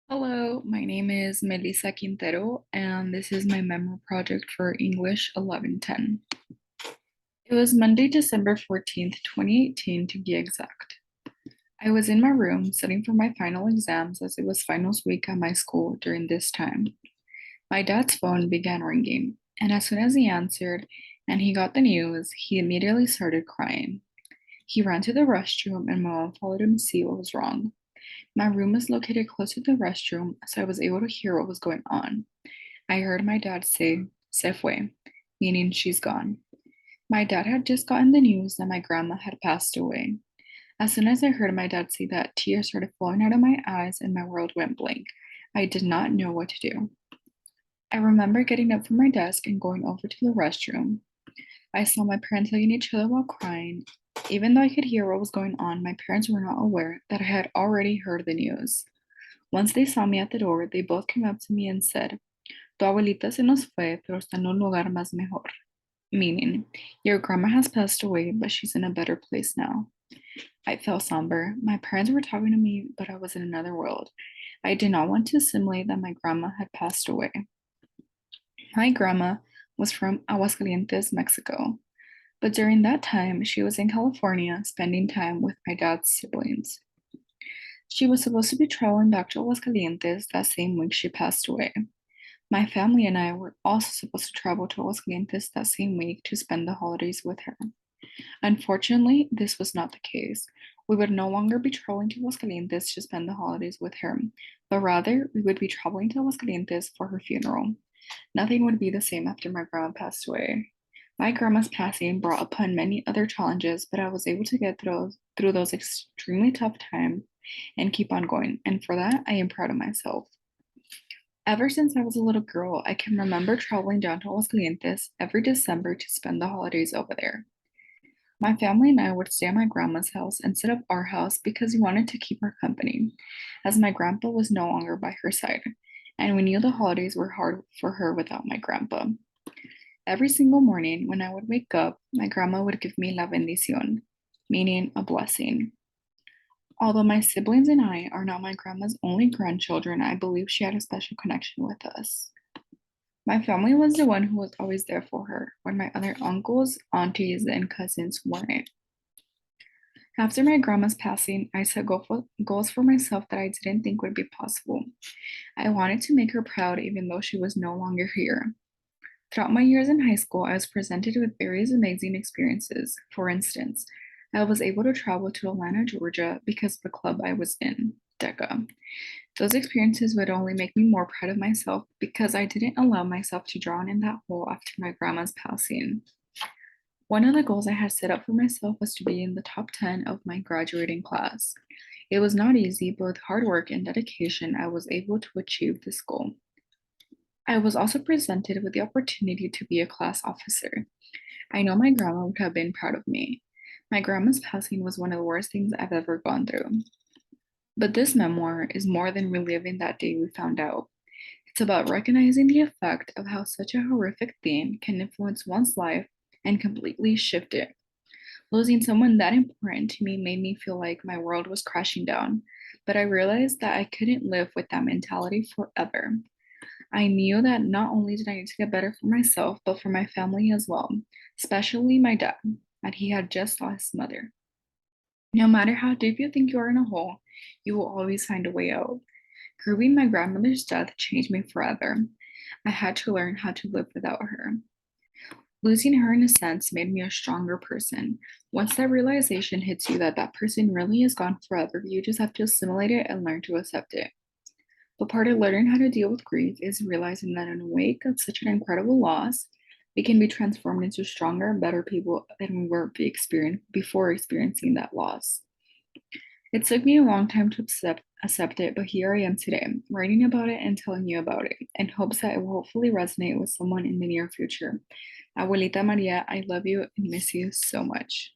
Hello, my name is Melissa Quintero, and this is my memoir project for English 1110. It was Monday, December 14th, 2018, to be exact. I was in my room studying for my final exams as it was finals week at my school during this time. My dad's phone began ringing, and as soon as he answered and he got the news, he immediately started crying. He ran to the restroom, and my mom followed him to see what was wrong. My room was located close to the restroom, so I was able to hear what was going on. I heard my dad say, Se fue, meaning she's gone. My dad had just gotten the news that my grandma had passed away. As soon as I heard my dad say that, tears started flowing out of my eyes and my world went blank. I did not know what to do. I remember getting up from my desk and going over to the restroom. I saw my parents hugging each other while crying. Even though I could hear what was going on, my parents were not aware that I had already heard the news. Once they saw me at the door, they both came up to me and said, Tu abuelita se nos fue, pero está en un lugar más mejor. Meaning, your grandma has passed away, but she's in a better place now. I felt somber. My parents were talking to me, but I was in another world. I did not want to assimilate that my grandma had passed away. My grandma was from Aguascalientes, Mexico, but during that time, she was in California spending time with my dad's siblings. She was supposed to be traveling back to Aguascalientes that same week she passed away. My family and I were also supposed to travel to Aguascalientes that same week to spend the holidays with her. Unfortunately, this was not the case. We would no longer be traveling to Aguascalientes to spend the holidays with her, but rather we would be traveling to Aguascalientes for her funeral. Nothing would be the same after my grandma passed away. My grandma's passing brought upon many other challenges, but I was able to get through those extremely tough times and keep on going. And for that, I am proud of myself. Ever since I was a little girl, I can remember traveling down to Aguascalientes every December to spend the holidays over there. My family and I would stay at my grandma's house instead of our house because we wanted to keep her company, as my grandpa was no longer by her side, and we knew the holidays were hard for her without my grandpa. Every single morning when I would wake up, my grandma would give me la bendición, meaning a blessing. Although my siblings and I are not my grandma's only grandchildren, I believe she had a special connection with us. My family was the one who was always there for her when my other uncles, aunties, and cousins weren't. After my grandma's passing, I set goals for myself that I didn't think would be possible. I wanted to make her proud even though she was no longer here. Throughout my years in high school, I was presented with various amazing experiences. For instance, I was able to travel to Atlanta, Georgia because of the club I was in, DECA. Those experiences would only make me more proud of myself because I didn't allow myself to drown in that hole after my grandma's passing. One of the goals I had set up for myself was to be in the top 10 of my graduating class. It was not easy, but with hard work and dedication, I was able to achieve this goal. I was also presented with the opportunity to be a class officer. I know my grandma would have been proud of me. My grandma's passing was one of the worst things I've ever gone through. But this memoir is more than reliving that day we found out. It's about recognizing the effect of how such a horrific thing can influence one's life and completely shift it. Losing someone that important to me made me feel like my world was crashing down, but I realized that I couldn't live with that mentality forever. I knew that not only did I need to get better for myself, but for my family as well, especially my dad, that he had just lost his mother. No matter how deep you think you are in a hole, you will always find a way out. Grieving my grandmother's death changed me forever. I had to learn how to live without her. Losing her, in a sense, made me a stronger person. Once that realization hits you that that person really is gone forever, you just have to assimilate it and learn to accept it. But part of learning how to deal with grief is realizing that in the wake of such an incredible loss, we can be transformed into stronger, better people than we were before experiencing that loss. It took me a long time to accept it, but here I am today, writing about it and telling you about it, in hopes that it will hopefully resonate with someone in the near future. Abuelita Maria, I love you and miss you so much.